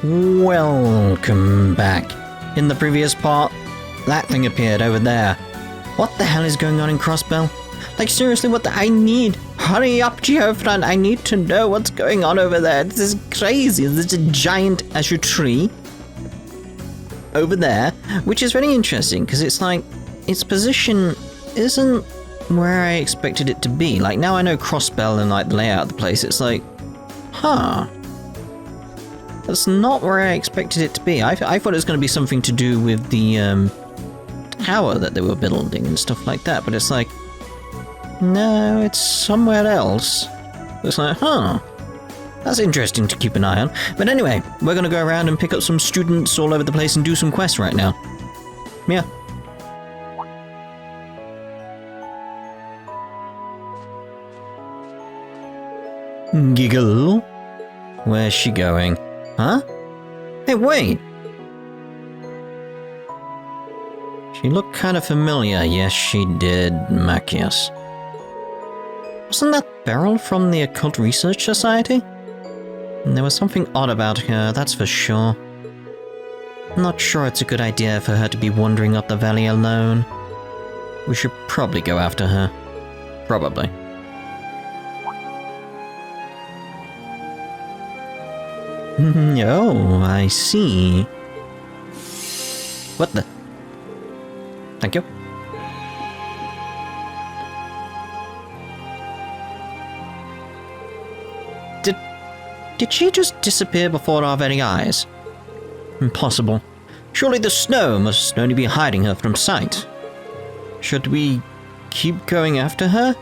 Welcome back. In the previous part, that thing appeared over there. What the hell is going on in Crossbell? Like, seriously, hurry up, Geofront, I need to know what's going on over there. This is crazy. There's a giant azure tree over there, which is very interesting, because it's like, its position isn't where I expected it to be. Like, now I know Crossbell and, like, the layout of the place, it's like, that's not where I expected it to be. I thought it was going to be something to do with the, tower that they were building and stuff like that, but it's like, no, it's somewhere else. It's like, that's interesting to keep an eye on. But anyway, we're going to go around and pick up some students all over the place and do some quests right now. Yeah. Giggle? Where's she going? Huh? Hey, wait! She looked kind of familiar. Yes, she did, Machias. Wasn't that Beryl from the Occult Research Society? There was something odd about her, that's for sure. I'm not sure it's a good idea for her to be wandering up the valley alone. We should probably go after her. Probably. Oh, I see. What the? Thank you. Did she just disappear before our very eyes? Impossible. Surely the snow must only be hiding her from sight. Should we keep going after her?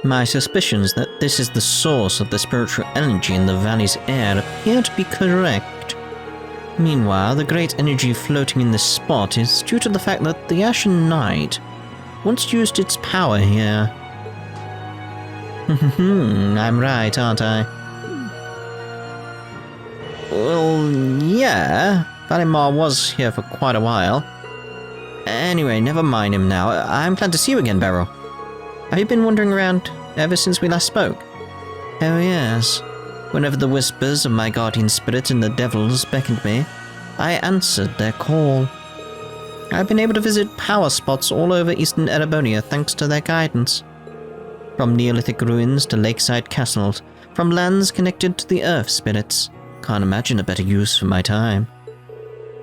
My suspicions that this is the source of the spiritual energy in the valley's air appear to be correct. Meanwhile, the great energy floating in this spot is due to the fact that the Ashen Knight once used its power here. I'm right, aren't I? Well, yeah. Valimar was here for quite a while. Anyway, never mind him now. I'm glad to see you again, Beryl. Have you been wandering around ever since we last spoke? Oh yes. Whenever the whispers of my guardian spirit and the devils beckoned me, I answered their call. I've been able to visit power spots all over eastern Erebonia thanks to their guidance. From Neolithic ruins to lakeside castles, from lands connected to the earth spirits. Can't imagine a better use for my time.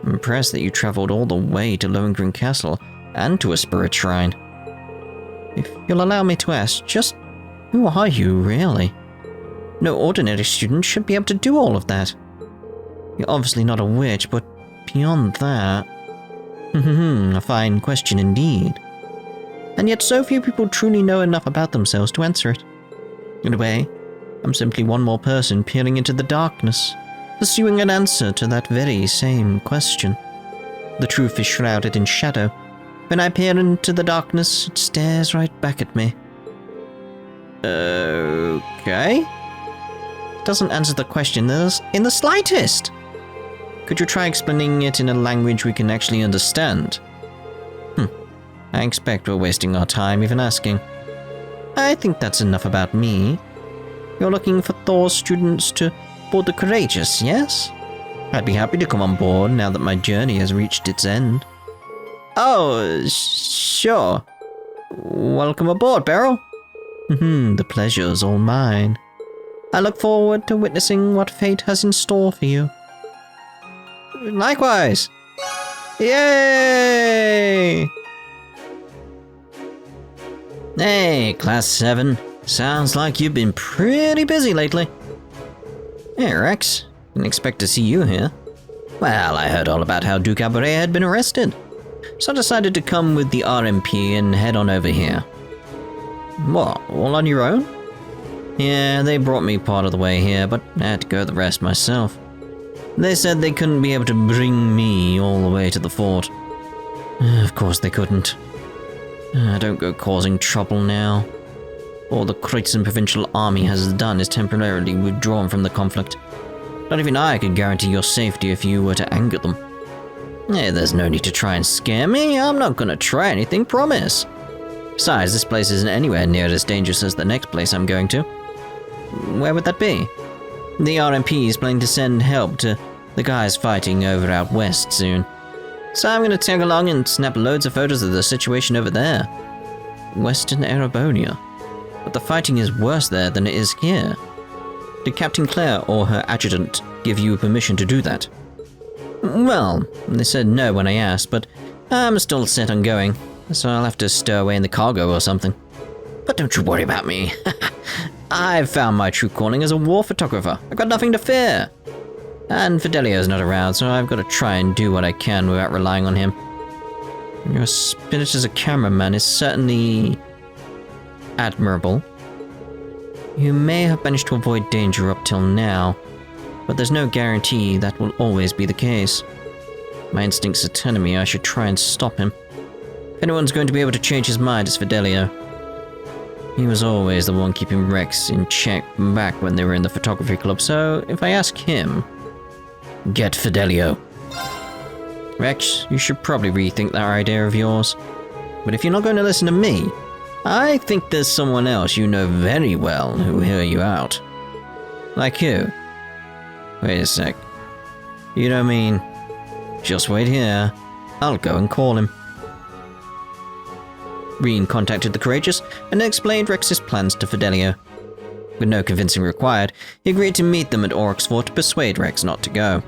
I'm impressed that you travelled all the way to Lohengrin Castle and to a spirit shrine. If you'll allow me to ask, just who are you, really? No ordinary student should be able to do all of that. You're obviously not a witch, but beyond that... a fine question indeed. And yet so few people truly know enough about themselves to answer it. In a way, I'm simply one more person peering into the darkness, pursuing an answer to that very same question. The truth is shrouded in shadow. When I peer into the darkness, it stares right back at me. Okay? It doesn't answer the question in the slightest. Could you try explaining it in a language we can actually understand? I expect we're wasting our time even asking. I think that's enough about me. You're looking for Thor's students to board the Courageous, yes? I'd be happy to come on board now that my journey has reached its end. Oh, sure. Welcome aboard, Beryl. The pleasure's all mine. I look forward to witnessing what fate has in store for you. Likewise. Yay! Hey, Class 7. Sounds like you've been pretty busy lately. Hey, Rex. Didn't expect to see you here. Well, I heard all about how Duke Cabaret had been arrested, so I decided to come with the RMP and head on over here. What, all on your own? Yeah, they brought me part of the way here, but I had to go the rest myself. They said they couldn't be able to bring me all the way to the fort. Of course they couldn't. Don't go causing trouble now. All the Kreutzen Provincial Army has done is temporarily withdrawn from the conflict. Not even I could guarantee your safety if you were to anger them. There's no need to try and scare me. I'm not gonna try anything, promise. Besides, this place isn't anywhere near as dangerous as the next place I'm going to. Where would that be? The RMP is planning to send help to the guys fighting over out west soon. So I'm gonna tag along and snap loads of photos of the situation over there. Western Erebonia. But the fighting is worse there than it is here. Did Captain Claire or her adjutant give you permission to do that? Well, they said no when I asked, but I'm still set on going, so I'll have to stow away in the cargo or something. But don't you worry about me. I've found my true calling as a war photographer. I've got nothing to fear. And Fidelio's not around, so I've got to try and do what I can without relying on him. Your spirit as a cameraman is certainly admirable. You may have managed to avoid danger up till now, but there's no guarantee that will always be the case. My instincts are telling me I should try and stop him. If anyone's going to be able to change his mind, it's Fidelio. He was always the one keeping Rex in check back when they were in the photography club, so if I ask him, get Fidelio. Rex, you should probably rethink that idea of yours. But if you're not going to listen to me, I think there's someone else you know very well who'll hear you out. Like who? Wait a sec. You don't mean... Just wait here. I'll go and call him. Rean contacted the Courageous and explained Rex's plans to Fidelio. With no convincing required, he agreed to meet them at Oryx Fort to persuade Rex not to go.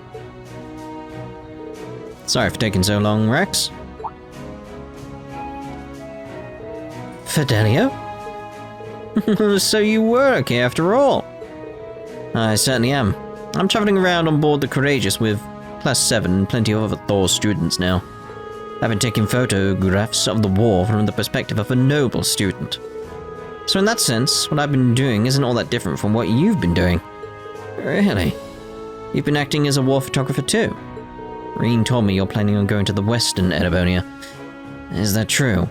Sorry for taking so long, Rex. Fidelio? So you were okay after all. I certainly am. I'm traveling around on board the Courageous with Class 7 and plenty of other Thor students now. I've been taking photographs of the war from the perspective of a noble student. So in that sense, what I've been doing isn't all that different from what you've been doing. Really? You've been acting as a war photographer too? Rean told me you're planning on going to the Western Erebonia. Is that true?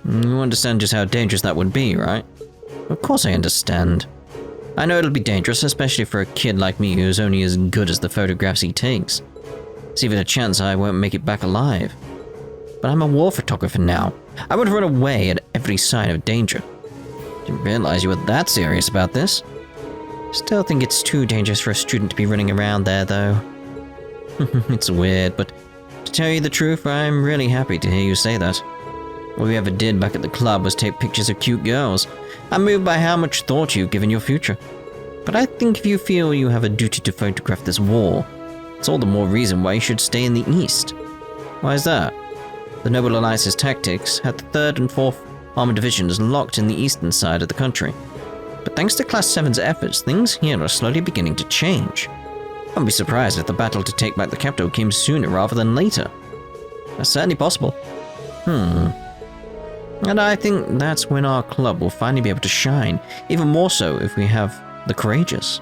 You understand just how dangerous that would be, right? Of course I understand. I know it'll be dangerous, especially for a kid like me who's only as good as the photographs he takes. There's even a chance I won't make it back alive. But I'm a war photographer now. I would run away at every sign of danger. Didn't realize you were that serious about this. Still think it's too dangerous for a student to be running around there, though. It's weird, but to tell you the truth, I'm really happy to hear you say that. All we ever did back at the club was take pictures of cute girls. I'm moved by how much thought you've given your future. But I think if you feel you have a duty to photograph this war, it's all the more reason why you should stay in the East. Why is that? The Noble Alliance's tactics had the 3rd and 4th Armored Divisions locked in the eastern side of the country. But thanks to Class 7's efforts, things here are slowly beginning to change. I wouldn't be surprised if the battle to take back the capital came sooner rather than later. That's certainly possible. And I think that's when our club will finally be able to shine, even more so if we have the Courageous.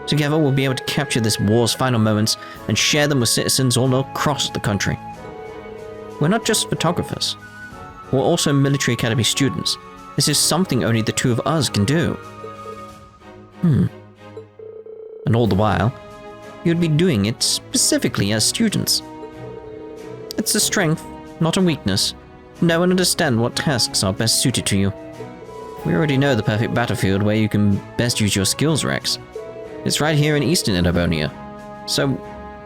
Together we'll be able to capture this war's final moments and share them with citizens all across the country. We're not just photographers. We're also military academy students. This is something only the two of us can do. And all the while, you'd be doing it specifically as students. It's a strength, not a weakness. Know and understand what tasks are best suited to you. We already know the perfect battlefield where you can best use your skills, Rex. It's right here in Eastern Erebonia. So,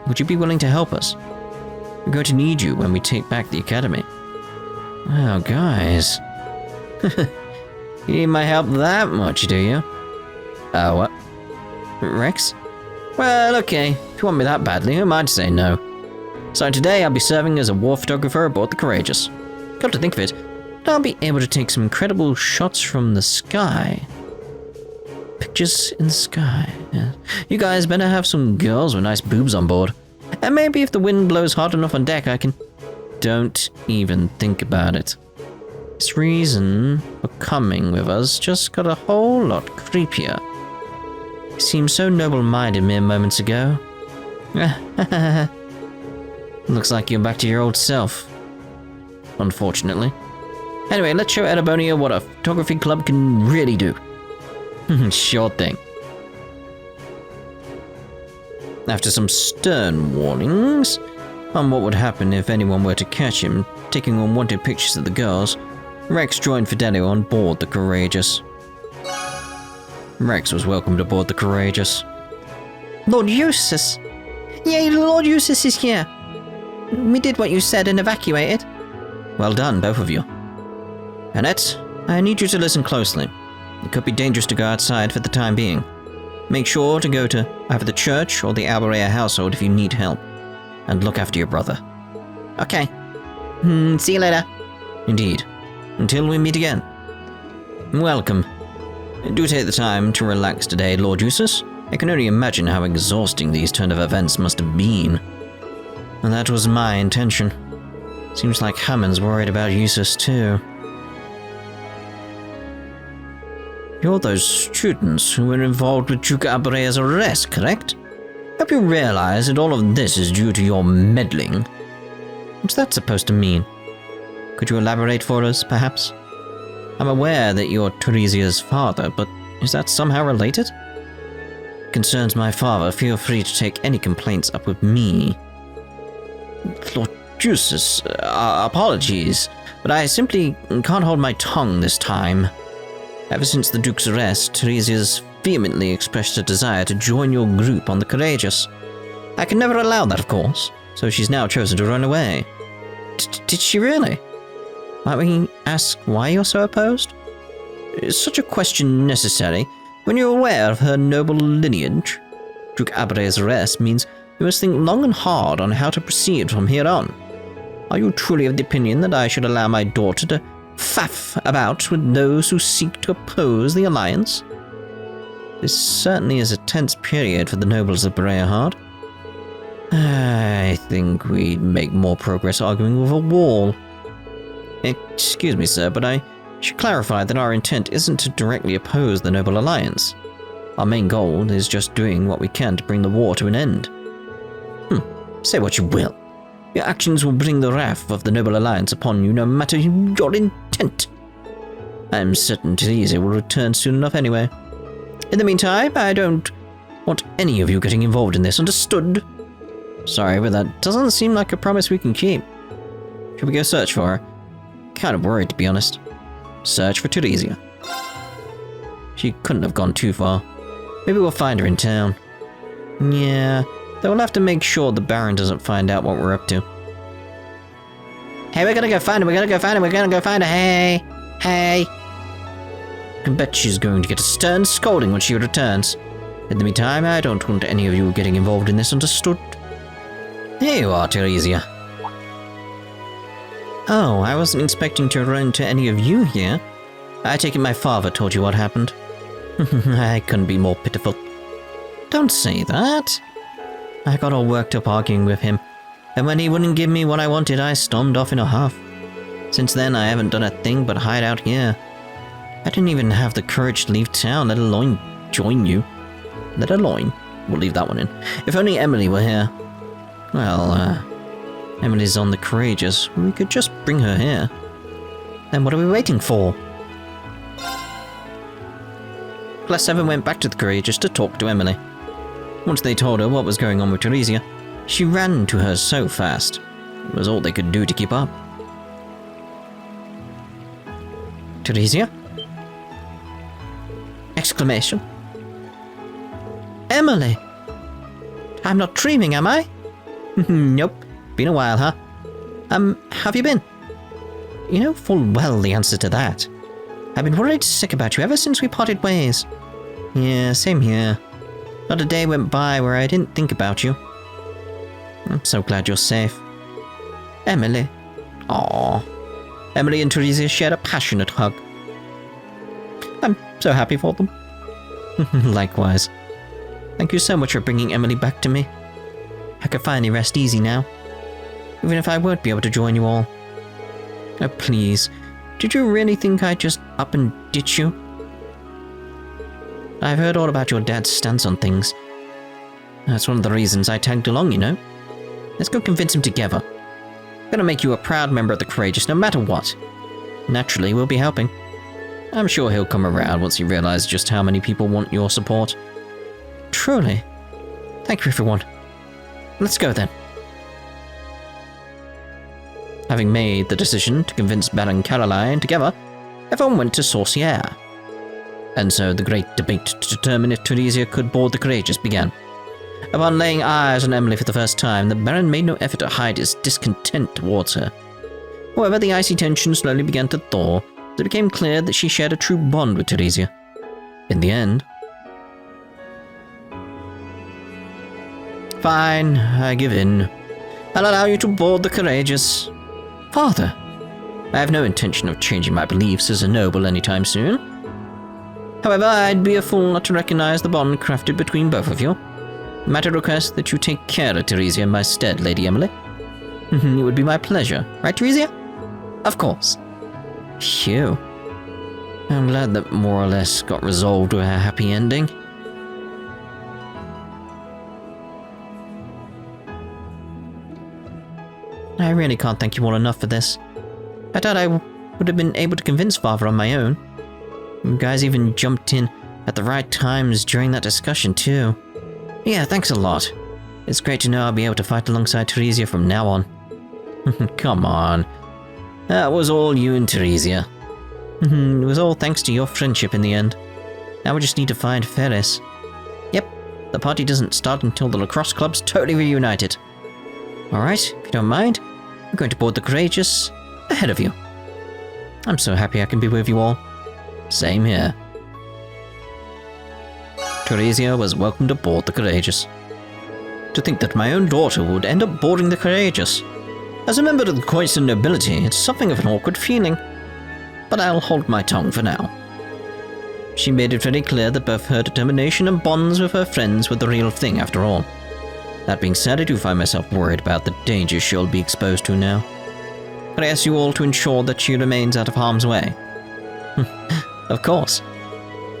would you be willing to help us? We're going to need you when we take back the academy. Oh, guys. You need my help that much, do you? What? Rex? Well, okay. If you want me that badly, who am I to say no? So today I'll be serving as a war photographer aboard the Courageous. Come to think of it, I'll be able to take some incredible shots from the sky. Pictures in the sky. Yeah. You guys better have some girls with nice boobs on board. And maybe if the wind blows hard enough on deck, I can... Don't even think about it. This reason for coming with us just got a whole lot creepier. You seemed so noble-minded mere moments ago. Looks like you're back to your old self. Unfortunately. Anyway, let's show Erebonia what a photography club can really do. Sure thing. After some stern warnings on what would happen if anyone were to catch him taking unwanted pictures of the girls, Rex joined Fidelio on board the Courageous. Rex was welcomed aboard the Courageous. Lord Eustace! Yay, Lord Eustace is here! We did what you said and evacuated. Well done, both of you. Annette, I need you to listen closely. It could be dangerous to go outside for the time being. Make sure to go to either the church or the Erebonia household if you need help. And look after your brother. Okay. See you later. Indeed. Until we meet again. Welcome. Do take the time to relax today, Lord Eustace. I can only imagine how exhausting these turn of events must have been. And that was my intention. Seems like Hammond's worried about Eustace too. You're those students who were involved with Duke Abreu's arrest, correct? Hope you realize that all of this is due to your meddling. What's that supposed to mean? Could you elaborate for us, perhaps? I'm aware that you're Teresia's father, but is that somehow related? Concerns my father, feel free to take any complaints up with me. Lord Eustace, apologies, but I simply can't hold my tongue this time. Ever since the Duke's arrest, Teresia's vehemently expressed a desire to join your group on the Courageous. I can never allow that, of course, so she's now chosen to run away. Did she really? Might we ask why you're so opposed? Is such a question necessary when you're aware of her noble lineage? Duke Abreu's arrest means you must think long and hard on how to proceed from here on. Are you truly of the opinion that I should allow my daughter to faff about with those who seek to oppose the alliance? This certainly is a tense period for the nobles of Beryl. I think we'd make more progress arguing with a wall. Excuse me, sir, but I should clarify that our intent isn't to directly oppose the Noble Alliance. Our main goal is just doing what we can to bring the war to an end. Say what you will. Your actions will bring the wrath of the Noble Alliance upon you, no matter your intent. I'm certain Teresia will return soon enough anyway. In the meantime, I don't want any of you getting involved in this, understood? Sorry, but that doesn't seem like a promise we can keep. Should we go search for her? Kind of worried, to be honest. Search for Teresia. She couldn't have gone too far. Maybe we'll find her in town. Yeah, though we'll have to make sure the Baron doesn't find out what we're up to. Hey, we're gonna go find her, we're gonna go find her, hey! I can bet she's going to get a stern scolding when she returns. In the meantime, I don't want any of you getting involved in this, understood? Here you are, Teresia. Oh, I wasn't expecting to run into any of you here. I take it my father told you what happened. I couldn't be more pitiful. Don't say that. I got all worked up arguing with him, and when he wouldn't give me what I wanted, I stormed off in a huff. Since then, I haven't done a thing but hide out here. I didn't even have the courage to leave town, let alone join you. Let alone? We'll leave that one in. If only Emily were here. Well, Emily's on the Courageous. We could just bring her here. Then what are we waiting for? Class 7 went back to the Courageous to talk to Emily. Once they told her what was going on with Teresia, she ran to her so fast. It was all they could do to keep up. Teresia? Exclamation. Emily! I'm not dreaming, am I? Nope. Been a while, huh? Have you been? You know full well the answer to that. I've been worried sick about you ever since we parted ways. Yeah, same here. Not a day went by where I didn't think about you. I'm so glad you're safe. Emily. Aww. Emily and Teresia shared a passionate hug. I'm so happy for them. Likewise. Thank you so much for bringing Emily back to me. I can finally rest easy now. Even if I won't be able to join you all. Oh, please. Did you really think I'd just up and ditch you? I've heard all about your dad's stance on things. That's one of the reasons I tagged along, you know. Let's go convince him together. I'm gonna make you a proud member of the Courageous no matter what. Naturally, we'll be helping. I'm sure he'll come around once he realizes just how many people want your support. Truly. Thank you, everyone. Let's go then. Having made the decision to convince Belle and Caroline together, everyone went to Sorcière. And so the great debate to determine if Theresia could board the Courageous began. Upon laying eyes on Emily for the first time, the Baron made no effort to hide his discontent towards her. However, the icy tension slowly began to thaw, as it became clear that she shared a true bond with Theresia. In the end... Fine, I give in. I'll allow you to board the Courageous. Father, I have no intention of changing my beliefs as a noble anytime soon. However, I'd be a fool not to recognize the bond crafted between both of you. Might I request that you take care of Theresia in my stead, Lady Emily? It would be my pleasure. Right, Theresia? Of course. Phew. I'm glad that more or less got resolved with a happy ending. I really can't thank you all enough for this. I thought I would have been able to convince Father on my own. You guys even jumped in at the right times during that discussion, too. Yeah, thanks a lot. It's great to know I'll be able to fight alongside Theresia from now on. Come on. That was all you and Theresia. It was all thanks to your friendship in the end. Now we just need to find Ferris. Yep, the party doesn't start until the lacrosse club's totally reunited. Alright, if you don't mind, I'm going to board the Courageous ahead of you. I'm so happy I can be with you all. Same here. Theresia was welcomed aboard the Courageous. To think that my own daughter would end up boarding the Courageous. As a member of the Croydon nobility, it's something of an awkward feeling. But I'll hold my tongue for now. She made it very clear that both her determination and bonds with her friends were the real thing after all. That being said, I do find myself worried about the dangers she'll be exposed to now. But I ask you all to ensure that she remains out of harm's way. Of course.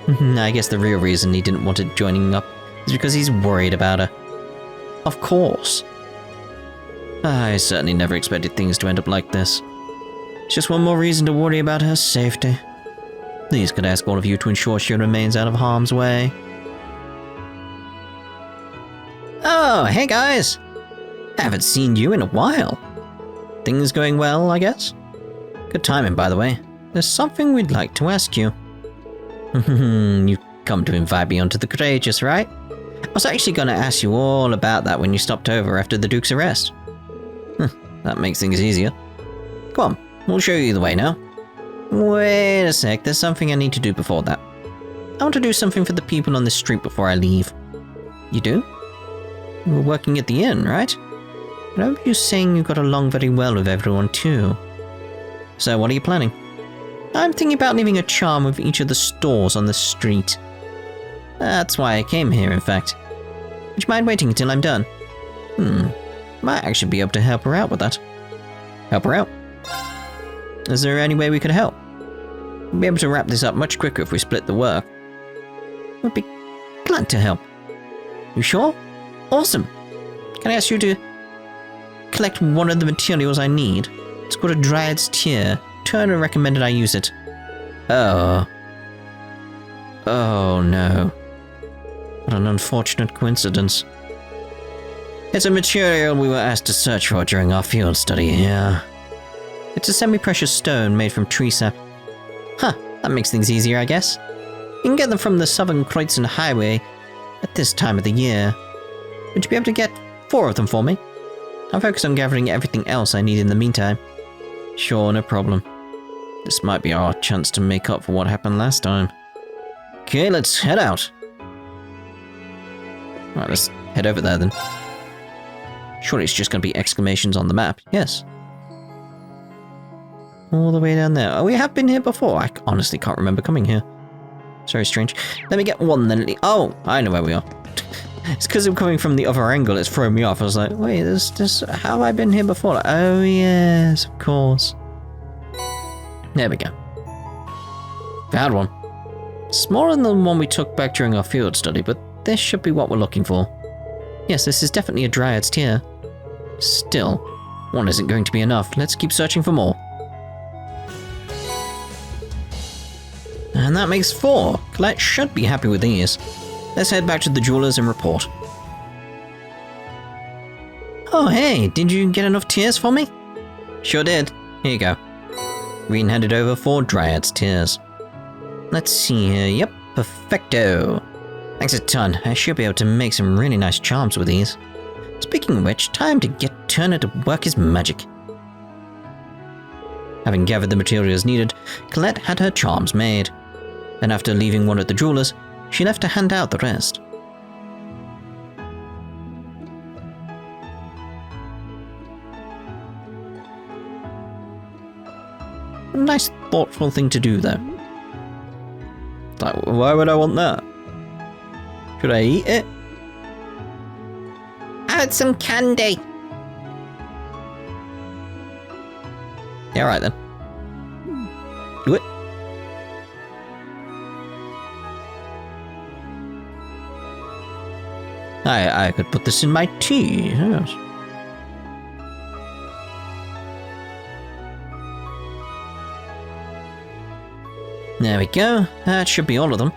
I guess the real reason he didn't want it joining up is because he's worried about her. Of course. I certainly never expected things to end up like this. It's just one more reason to worry about her safety. Please could I ask all of you to ensure she remains out of harm's way. Oh, hey guys! I haven't seen you in a while. Things going well, I guess? Good timing, by the way. There's something we'd like to ask you. You come to invite me onto the Courageous, right? I was actually going to ask you all about that when you stopped over after the Duke's arrest. That makes things easier. Come on, we'll show you the way now. Wait a sec, there's something I need to do before that. I want to do something for the people on this street before I leave. You do? You were working at the inn, right? I remember you saying you got along very well with everyone too. So what are you planning? I'm thinking about leaving a charm with each of the stores on the street. That's why I came here, in fact. Would you mind waiting until I'm done? Might actually be able to help her out with that. Help her out? Is there any way we could help? We'll be able to wrap this up much quicker if we split the work. We'd be glad to help. You sure? Awesome. Can I ask you to collect one of the materials I need? It's called a Dryad's Tear. Turner recommended I use it. Oh. Oh no. What an unfortunate coincidence. It's a material we were asked to search for during our field study here. It's a semi-precious stone made from tree sap. Huh, that makes things easier, I guess. You can get them from the Southern Croydon Highway at this time of the year. Would you be able to get 4 of them for me? I'll focus on gathering everything else I need in the meantime. Sure, no problem. This might be our chance to make up for what happened last time. Okay, let's head out. Right, let's head over there then. Surely it's just going to be exclamations on the map. Yes. All the way down there. Oh, we have been here before. I honestly can't remember coming here. It's very strange. Let me get one then. Oh, I know where we are. It's because I'm coming from the other angle. It's throwing me off. I was like, wait, this. How have I been here before? Like, oh, yes, of course. There we go. Found one. Smaller than the one we took back during our field study, but this should be what we're looking for. Yes, this is definitely a Dryad's Tear. Still, one isn't going to be enough. Let's keep searching for more. And that makes 4. Colette should be happy with these. Let's head back to the jewelers and report. Oh hey, did you get enough tears for me? Sure did. Here you go. Rean handed over 4 Dryad's Tears. Let's see here. Yep, Perfecto. Thanks a ton. I should be able to make some really nice charms with these. Speaking of which, time to get Turner to work his magic. Having gathered the materials needed, Colette had her charms made. Then after leaving one at the jeweler's, she left to hand out the rest. A nice, thoughtful thing to do, though. Like, why would I want that? Should I eat it? Add some candy. Yeah, right then. Do it. I could put this in my tea, yes. There we go. That should be all of them.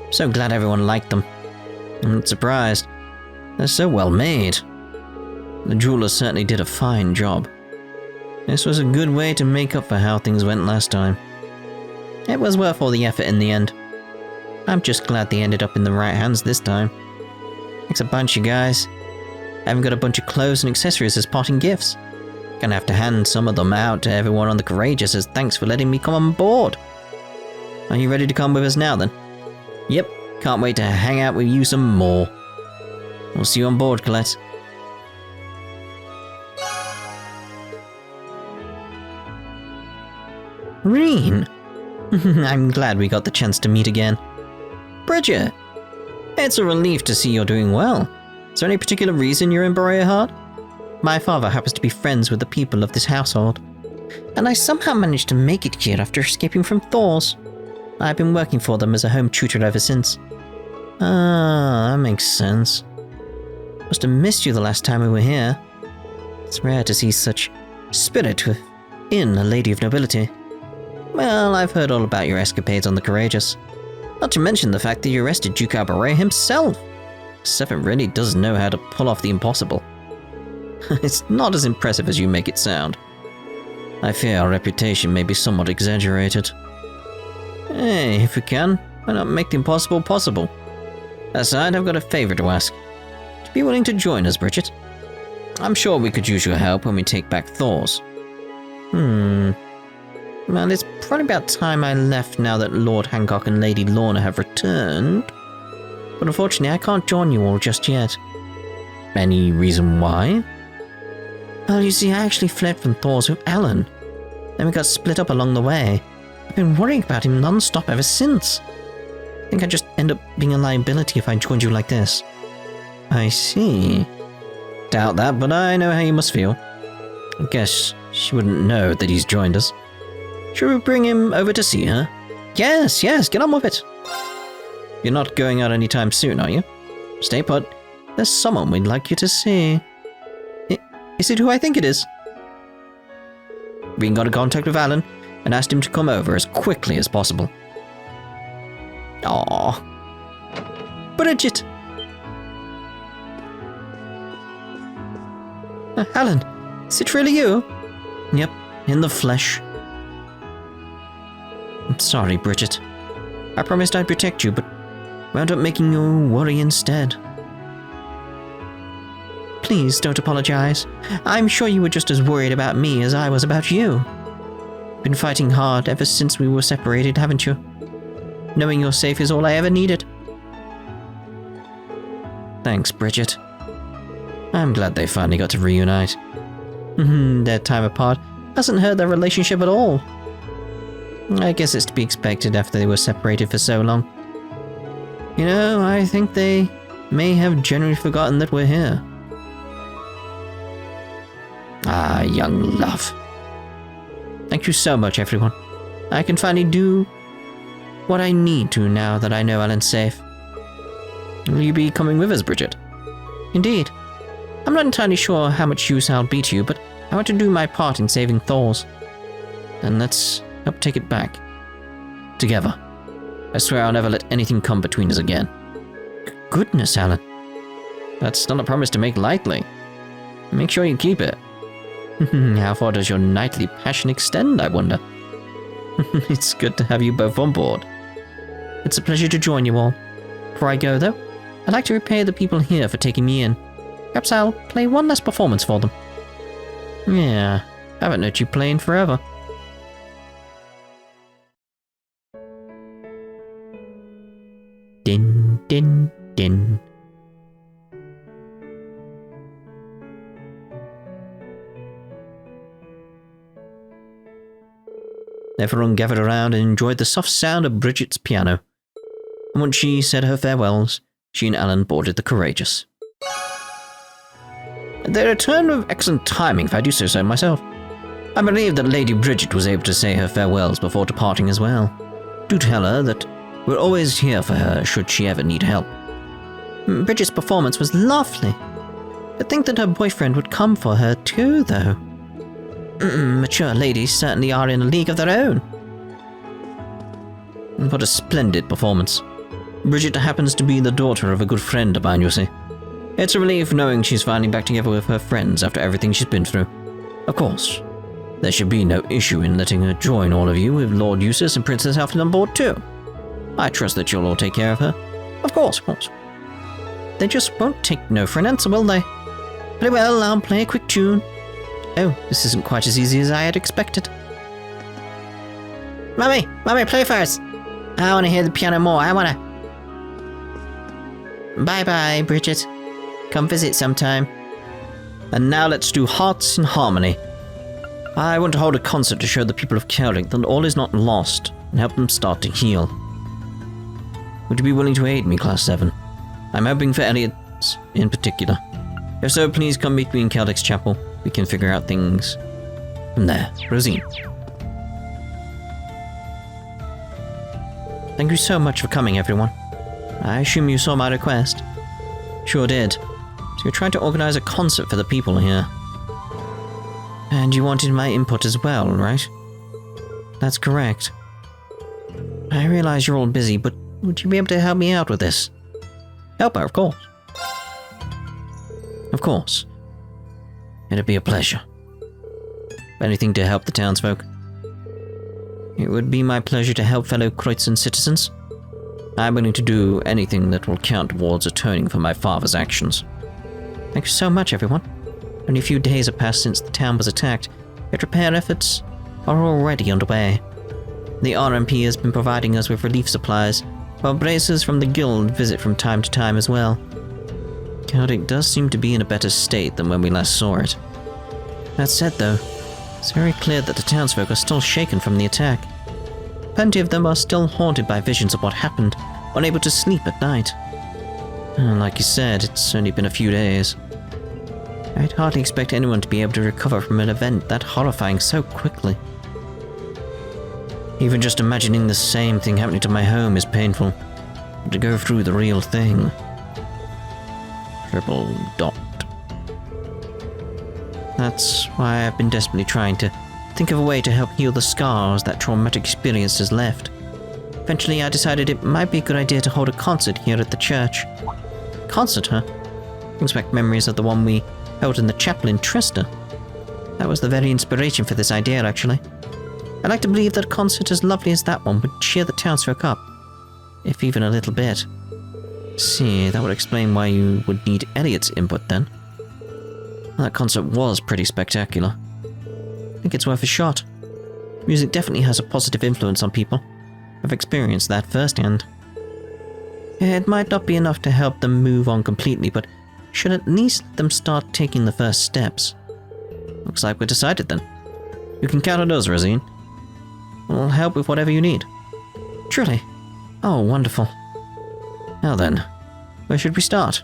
So glad everyone liked them. I'm not surprised. They're so well made. The jeweler certainly did a fine job. This was a good way to make up for how things went last time. It was worth all the effort in the end. I'm just glad they ended up in the right hands this time. Thanks a bunch, you guys. I haven't got a bunch of clothes and accessories as parting gifts. Gonna have to hand some of them out to everyone on the Courageous as thanks for letting me come on board. Are you ready to come with us now then? Yep, can't wait to hang out with you some more. We'll see you on board, Colette. Rean! I'm glad we got the chance to meet again. Bridget! It's a relief to see you're doing well. Is there any particular reason you're in Beryl Heart? My father happens to be friends with the people of this household, and I somehow managed to make it here after escaping from Thor's. I've been working for them as a home tutor ever since. Ah, that makes sense. Must have missed you the last time we were here. It's rare to see such spirit within a lady of nobility. Well, I've heard all about your escapades on the Courageous. Not to mention the fact that you arrested Duke Albaret himself. Seven really does know how to pull off the impossible. It's not as impressive as you make it sound. I fear our reputation may be somewhat exaggerated. Hey, if we can, why not make the impossible possible? Aside, I've got a favor to ask. Would you be willing to join us, Bridget? I'm sure we could use your help when we take back Thor's. Well, it's probably about time I left now that Lord Hancock and Lady Lorna have returned. But unfortunately, I can't join you all just yet. Any reason why? Well, you see, I actually fled from Thor's with Alan. Then we got split up along the way. I've been worrying about him non-stop ever since. I think I'd just end up being a liability if I joined you like this. I see. Doubt that, but I know how you must feel. I guess she wouldn't know that he's joined us. Should we bring him over to see her? Yes, get on with it. You're not going out anytime soon, are you? Stay put. There's someone we'd like you to see. Is it who I think it is? Rean got in contact with Alan and asked him to come over as quickly as possible. Aww. Bridget! Alan, is it really you? Yep, in the flesh. I'm sorry, Bridget. I promised I'd protect you, but wound up making you worry instead. Please don't apologize. I'm sure you were just as worried about me as I was about you. Been fighting hard ever since we were separated, haven't you? Knowing you're safe is all I ever needed. Thanks, Bridget. I'm glad they finally got to reunite. Their time apart hasn't hurt their relationship at all. I guess it's to be expected after they were separated for so long. You know, I think they may have generally forgotten that we're here. Ah, young love. Thank you so much, everyone. I can finally do what I need to now that I know Alan's safe. Will you be coming with us, Bridget? Indeed. I'm not entirely sure how much use I'll be to you, but I want to do my part in saving Thor's. Then let's help take it back. Together. I swear I'll never let anything come between us again. Goodness, Alan. That's not a promise to make lightly. Make sure you keep it. How far does your knightly passion extend, I wonder? It's good to have you both on board. It's a pleasure to join you all. Before I go, though, I'd like to repay the people here for taking me in. Perhaps I'll play one last performance for them. Yeah, I haven't heard you play in forever. Din, din, din. Everyone gathered around and enjoyed the soft sound of Bridget's piano. And once she said her farewells, she and Alan boarded the Courageous. They returned with excellent timing, if I do say so myself. I believe that Lady Bridget was able to say her farewells before departing as well. Do tell her that we're always here for her should she ever need help. Bridget's performance was lovely. I think that her boyfriend would come for her too, though. Mature ladies certainly are in a league of their own. What a splendid performance. Bridget happens to be the daughter of a good friend of mine, you see. It's a relief knowing she's finally back together with her friends after everything she's been through. Of course, there should be no issue in letting her join all of you with Lord Eustace and Princess Alfred on board too. I trust that you'll all take care of her. Of course. They just won't take no for an answer, will they? Very well, I'll play a quick tune. Oh, this isn't quite as easy as I had expected. Mummy, play first. I want to hear the piano more, Bye-bye, Bridget. Come visit sometime. And now let's do Hearts in Harmony. I want to hold a concert to show the people of Celdic that all is not lost and help them start to heal. Would you be willing to aid me, Class 7? I'm hoping for Elliot's in particular. If so, please come meet me in Celdic's chapel. We can figure out things from there. Rosine. Thank you so much for coming, everyone. I assume you saw my request. Sure did. So you're trying to organize a concert for the people here. And you wanted my input as well, right? That's correct. I realize you're all busy, but would you be able to help me out with this? Help her, of course. Of course. It'd be a pleasure. Anything to help the townsfolk? It would be my pleasure to help fellow Kreutzen citizens. I'm willing to do anything that will count towards atoning for my father's actions. Thank you so much, everyone. Only a few days have passed since the town was attacked, yet repair efforts are already underway. The RMP has been providing us with relief supplies, while bracers from the guild visit from time to time as well. Celdic does seem to be in a better state than when we last saw it. That said, though, it's very clear that the townsfolk are still shaken from the attack. Plenty of them are still haunted by visions of what happened, unable to sleep at night. Like you said, it's only been a few days. I'd hardly expect anyone to be able to recover from an event that horrifying so quickly. Even just imagining the same thing happening to my home is painful. But to go through the real thing... Triple dot. That's why I've been desperately trying to think of a way to help heal the scars that traumatic experience has left. Eventually, I decided it might be a good idea to hold a concert here at the church. Concert, huh? Brings back memories of the one we held in the chapel in Trista. That was the very inspiration for this idea, actually. I'd like to believe that a concert as lovely as that one would cheer the townsfolk up, if even a little bit. See, that would explain why you would need Elliot's input then. That concert was pretty spectacular. I think it's worth a shot. Music definitely has a positive influence on people. I've experienced that firsthand. It might not be enough to help them move on completely, but should at least let them start taking the first steps. Looks like we're decided then. You can count on us, Rosine. We'll help with whatever you need. Truly. Oh, wonderful. Now then, where should we start?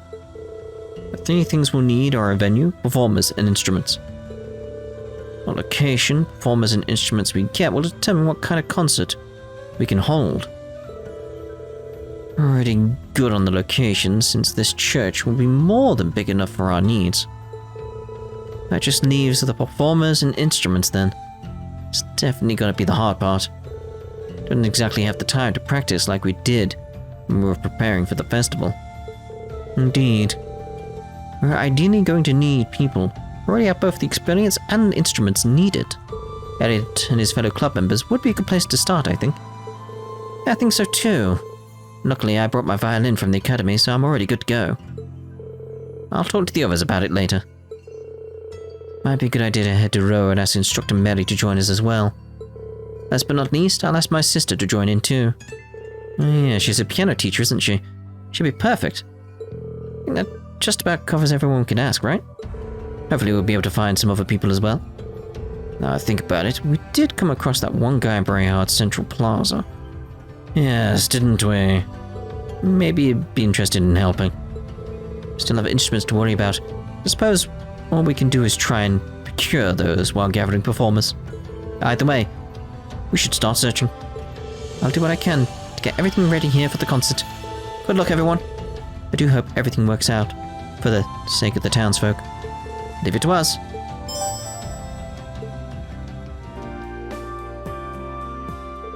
The 3 things we'll need are a venue, performers, and instruments. What location, performers, and instruments we get will determine what kind of concert we can hold. We're already good on the location, since this church will be more than big enough for our needs. That just leaves the performers and instruments then. It's definitely gonna be the hard part. Don't exactly have the time to practice like we did when we were preparing for the festival. Indeed. We're ideally going to need people who already have both the experience and instruments needed. Elliot and his fellow club members would be a good place to start, I think. I think so too. Luckily, I brought my violin from the academy, so I'm already good to go. I'll talk to the others about it later. Might be a good idea to head to Row and ask Instructor Mary to join us as well. Last but not least, I'll ask my sister to join in too. Oh yeah, she's a piano teacher, isn't she? She'll be perfect. I think that just about covers everyone we can ask, right? Hopefully we'll be able to find some other people as well. Now I think about it, we did come across that one guy in Brayhard Central Plaza. Yes, didn't we? Maybe he'd be interested in helping. Still have instruments to worry about. I suppose all we can do is try and procure those while gathering performers. Either way, we should start searching. I'll do what I can to get everything ready here for the concert. Good luck, everyone. I do hope everything works out, for the sake of the townsfolk. Leave it to us.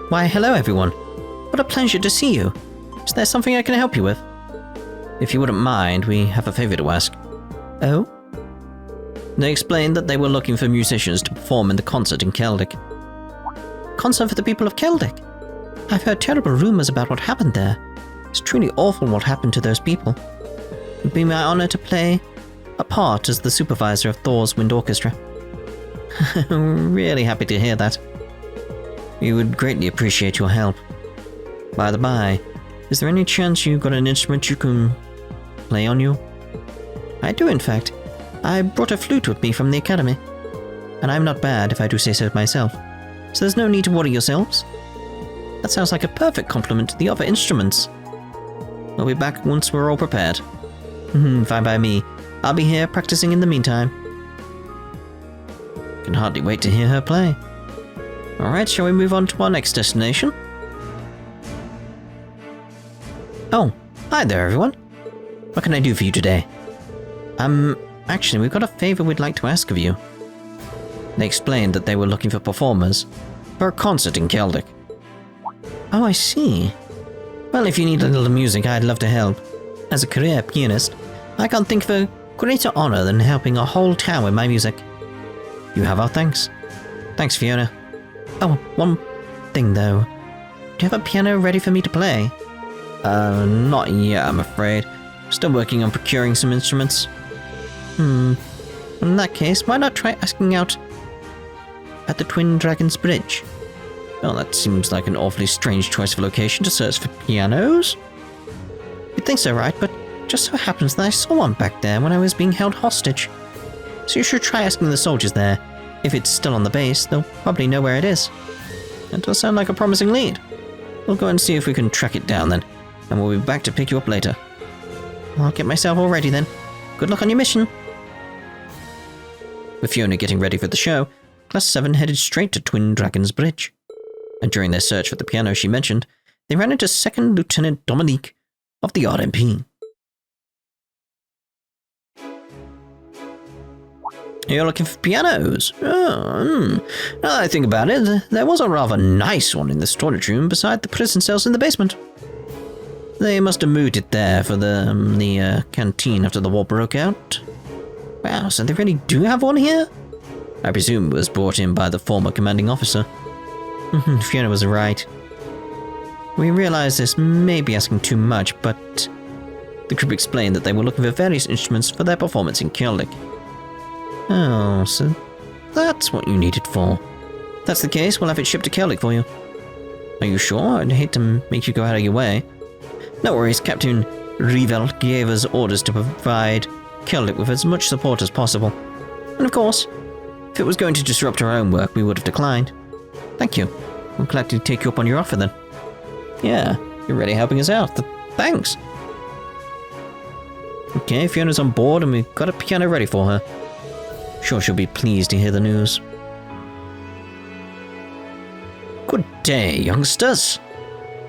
Why, hello everyone. What a pleasure to see you. Is there something I can help you with? If you wouldn't mind, we have a favor to ask. Oh? They explained that they were looking for musicians to perform in the concert in Celdic. Concert for the people of Celdic? I've heard terrible rumors about what happened there. It's truly awful what happened to those people. It would be my honor to play a part as the supervisor of Thor's Wind Orchestra. Really happy to hear that. We would greatly appreciate your help. By the by, is there any chance you got an instrument you can play on you? I do, in fact. I brought a flute with me from the academy. And I'm not bad, if I do say so myself. So there's no need to worry yourselves. That sounds like a perfect complement to the other instruments. We'll be back once we're all prepared. Fine by me. I'll be here practicing in the meantime. Can hardly wait to hear her play. Alright, shall we move on to our next destination? Oh, hi there everyone. What can I do for you today? Actually, we've got a favor we'd like to ask of you. They explained that they were looking for performers for a concert in Celdic. Oh, I see. Well, if you need a little music, I'd love to help. As a career pianist, I can't think of a greater honor than helping a whole town with my music. You have our thanks. Thanks, Fiona. Oh, one thing though. Do you have a piano ready for me to play? Not yet, I'm afraid. Still working on procuring some instruments. In that case, why not try asking out at the Twin Dragons Bridge? Well, that seems like an awfully strange choice of location to search for pianos. You'd think so, right? But just so happens that I saw one back there when I was being held hostage. So you should try asking the soldiers there. If it's still on the base, they'll probably know where it is. That does sound like a promising lead. We'll go and see if we can track it down then, and we'll be back to pick you up later. I'll get myself all ready then. Good luck on your mission. With Fiona getting ready for the show, Class 7 headed straight to Twin Dragons Bridge. And during their search for the piano she mentioned, they ran into 2nd Lieutenant Dominique of the RMP. You're looking for pianos? Now that I think about it, there was a rather nice one in the storage room beside the prison cells in the basement. They must have moved it there for the canteen after the war broke out. Wow, so they really do have one here? I presume it was brought in by the former commanding officer. Fiona was right. We realized this may be asking too much, but the group explained that they were looking for various instruments for their performance in Celdic. Oh, so that's what you need it for. If that's the case, we'll have it shipped to Celdic for you. Are you sure? I'd hate to make you go out of your way. No worries, Captain Revel gave us orders to provide Celdic with as much support as possible. And of course, if it was going to disrupt our own work, we would have declined. Thank you. I'm glad to take you up on your offer then. Yeah, you're really helping us out. Thanks. Okay, Fiona's on board and we've got a piano ready for her. Sure she'll be pleased to hear the news. Good day, youngsters.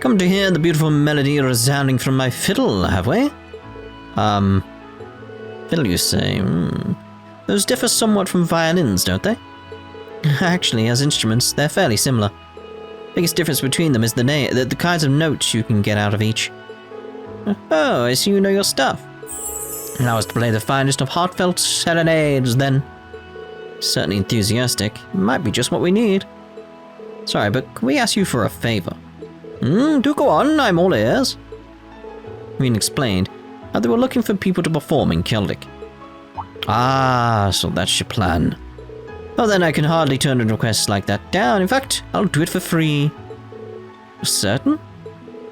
Come to hear the beautiful melody resounding from my fiddle, have we? Fiddle, you say? Those differ somewhat from violins, don't they? Actually, as instruments, they're fairly similar. Biggest difference between them is the kinds of notes you can get out of each. Oh, I see you know your stuff. And I was to play the finest of heartfelt serenades, then. Certainly enthusiastic. Might be just what we need. Sorry, but can we ask you for a favor? Do go on, I'm all ears. Rean explained how they were looking for people to perform in Celdic. Ah, so that's your plan. Well then, I can hardly turn a request like that down. In fact, I'll do it for free. Certain?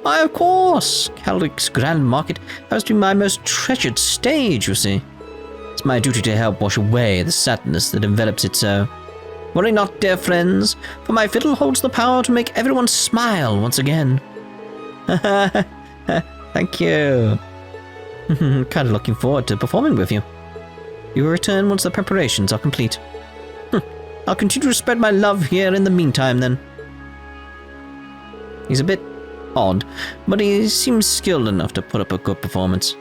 Why, of course. Celdic's Grand Market has to be my most treasured stage, you see. It's my duty to help wash away the sadness that envelops it so. Worry not, dear friends, for my fiddle holds the power to make everyone smile once again. Thank you. Kind of looking forward to performing with you. You will return once the preparations are complete. I'll continue to spread my love here in the meantime, then. He's a bit odd, but he seems skilled enough to put up a good performance.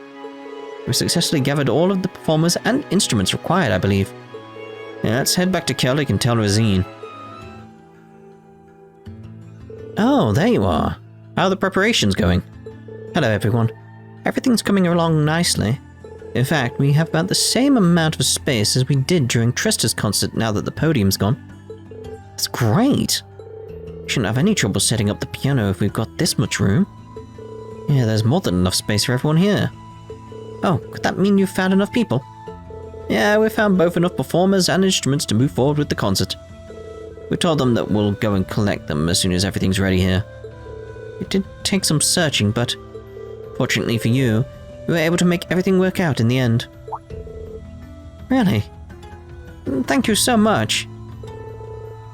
We successfully gathered all of the performers and instruments required, I believe. Yeah, let's head back to Celdic and tell Rean. Oh, there you are. How are the preparations going? Hello, everyone. Everything's coming along nicely. In fact, we have about the same amount of space as we did during Trista's concert now that the podium's gone. That's great. We shouldn't have any trouble setting up the piano if we've got this much room. Yeah, there's more than enough space for everyone here. Oh, could that mean you've found enough people? Yeah, we found both enough performers and instruments to move forward with the concert. We told them that we'll go and collect them as soon as everything's ready here. It did take some searching, but fortunately for you, we were able to make everything work out in the end. Really? Thank you so much.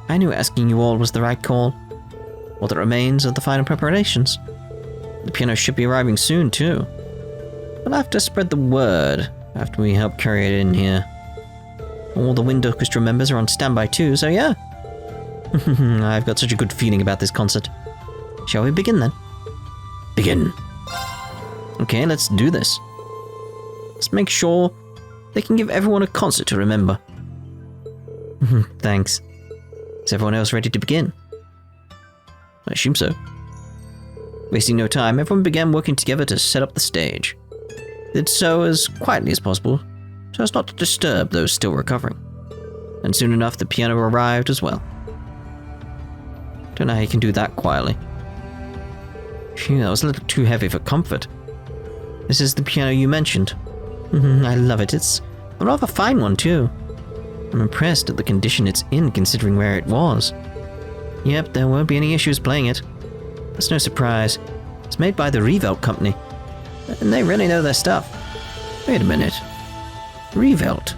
I knew asking you all was the right call. All that remains are the final preparations. The piano should be arriving soon, too. We'll have to spread the word after we help carry it in here. All the wind orchestra members are on standby too, so yeah. I've got such a good feeling about this concert. Shall we begin then? Begin. Okay, let's do this. Let's make sure they can give everyone a concert to remember. Thanks. Is everyone else ready to begin? I assume so. Wasting no time, everyone began working together to set up the stage. They did so as quietly as possible, so as not to disturb those still recovering. And soon enough, the piano arrived as well. Don't know how you can do that quietly. Phew, that was a little too heavy for comfort. This is the piano you mentioned. I love it. It's a rather fine one, too. I'm impressed at the condition it's in, considering where it was. Yep, there won't be any issues playing it. That's no surprise. It's made by the Revolt company, and they really know their stuff. Wait a minute. Revolt?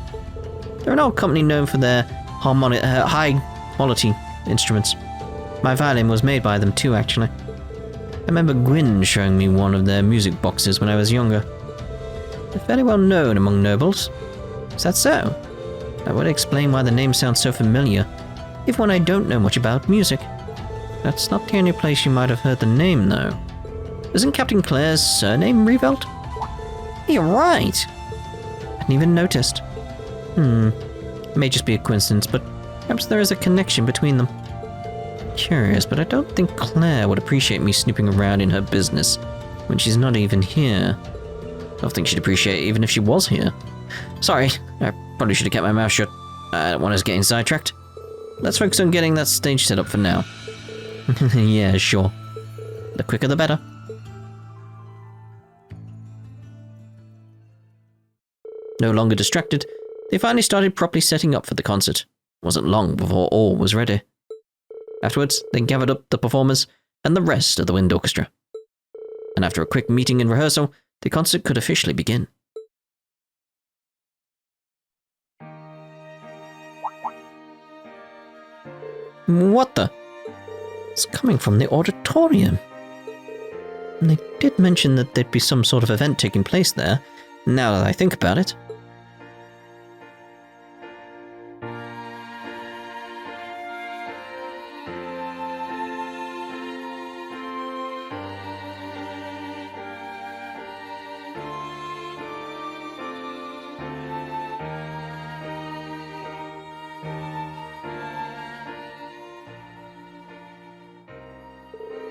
They're an old company known for their high-quality instruments. My violin was made by them too, actually. I remember Gwyn showing me one of their music boxes when I was younger. They're fairly well known among nobles. Is that so? That would explain why the name sounds so familiar, even when I don't know much about music. That's not the only place you might have heard the name, though. Isn't Captain Clare's surname Revolt? You're right! I hadn't even noticed. It may just be a coincidence, but perhaps there is a connection between them. Curious, but I don't think Claire would appreciate me snooping around in her business when she's not even here. I don't think she'd appreciate it even if she was here. Sorry, I probably should have kept my mouth shut. I don't want us getting sidetracked. Let's focus on getting that stage set up for now. Yeah, sure. The quicker the better. No longer distracted, they finally started properly setting up for the concert. It wasn't long before all was ready. Afterwards, they gathered up the performers and the rest of the wind orchestra. And after a quick meeting and rehearsal, the concert could officially begin. What the? It's coming from the auditorium. And they did mention that there'd be some sort of event taking place there, now that I think about it.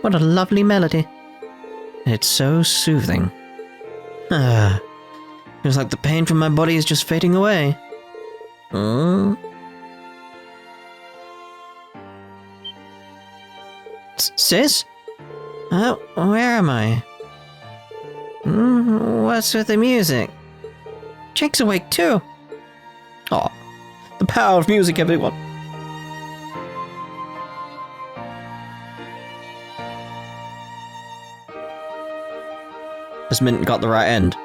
What a lovely melody. It's so soothing. Feels like the pain from my body is just fading away. Sis? Where am I? What's with the music? Jake's awake too. Oh, the power of music, everyone. This Mint got the right end.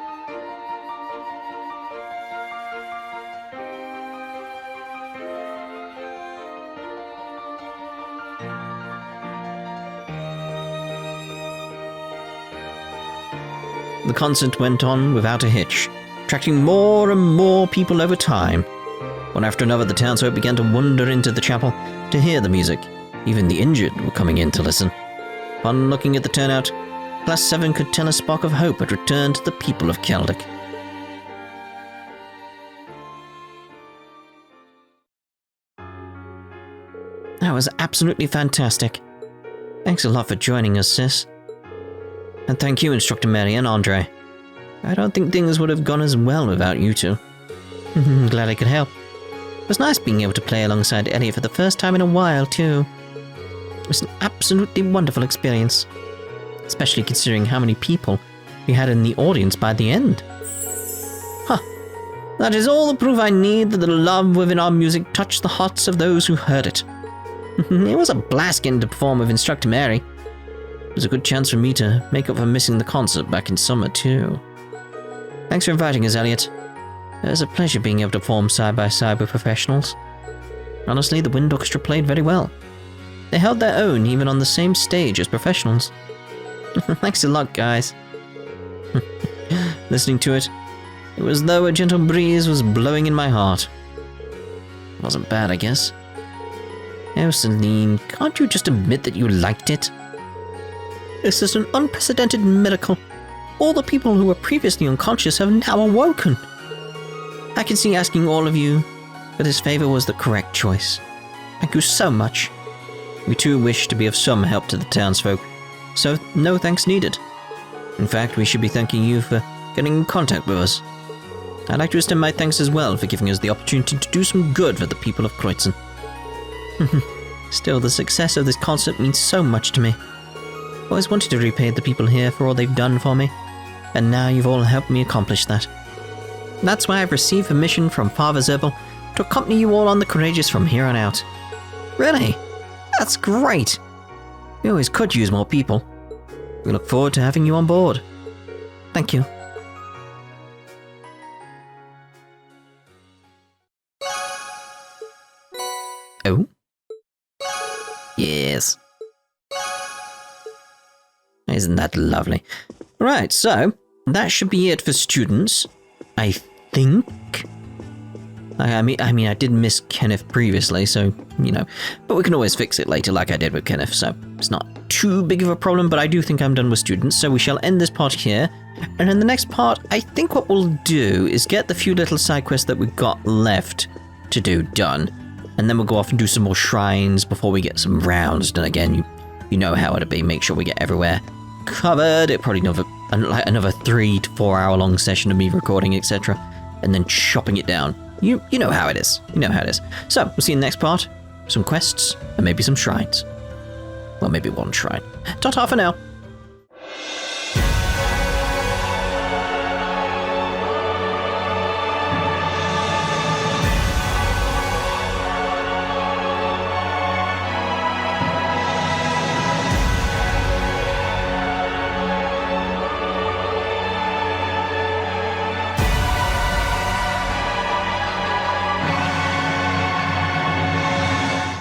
The concert went on without a hitch, attracting more and more people over time. One after another, the townsfolk began to wander into the chapel to hear the music. Even the injured were coming in to listen. Upon looking at the turnout, Class 7 could tell a spark of hope had returned to the people of Celdic. That was absolutely fantastic. Thanks a lot for joining us, sis. And thank you, Instructor Mary and Andre. I don't think things would have gone as well without you two. Glad I could help. It was nice being able to play alongside Elliot for the first time in a while, too. It was an absolutely wonderful experience. Especially considering how many people we had in the audience by the end. Huh. That is all the proof I need that the love within our music touched the hearts of those who heard it. It was a blast getting to perform with Instructor Mary. It was a good chance for me to make up for missing the concert back in summer, too. Thanks for inviting us, Elliot. It was a pleasure being able to perform side by side with professionals. Honestly, the Wind Orchestra played very well. They held their own even on the same stage as professionals. Thanks a lot, guys. Listening to it, it was as though a gentle breeze was blowing in my heart. Wasn't bad, I guess. Oh, Celine, can't you just admit that you liked it? This is an unprecedented miracle. All the people who were previously unconscious have now awoken. I can see asking all of you for this favor was the correct choice. Thank you so much. We too wish to be of some help to the townsfolk, so no thanks needed. In fact, we should be thanking you for getting in contact with us. I'd like to extend my thanks as well for giving us the opportunity to do some good for the people of Kreutzen. Still, the success of this concert means so much to me. I've always wanted to repay the people here for all they've done for me, and now you've all helped me accomplish that. That's why I've received permission from Father Zerbel to accompany you all on the Courageous from here on out. Really? That's great! We always could use more people. We look forward to having you on board. Thank you. Oh? Yes. Isn't that lovely? Right, so that should be it for students, I think. I mean, I did miss Kenneth previously, so, you know, but we can always fix it later like I did with Kenneth, so it's not too big of a problem, but I do think I'm done with students, so we shall end this part here. And in the next part, I think what we'll do is get the few little side quests that we've got left to do done, and then we'll go off and do some more shrines before we get some rounds done again. You know how it'll be, make sure we get everywhere covered. It probably another 3 to 4 hour long session of me recording, etc., and then chopping it down. You know how it is. You know how it is. So, we'll see you in the next part. Some quests, and maybe some shrines. Well, maybe one shrine. Ta-ta for now.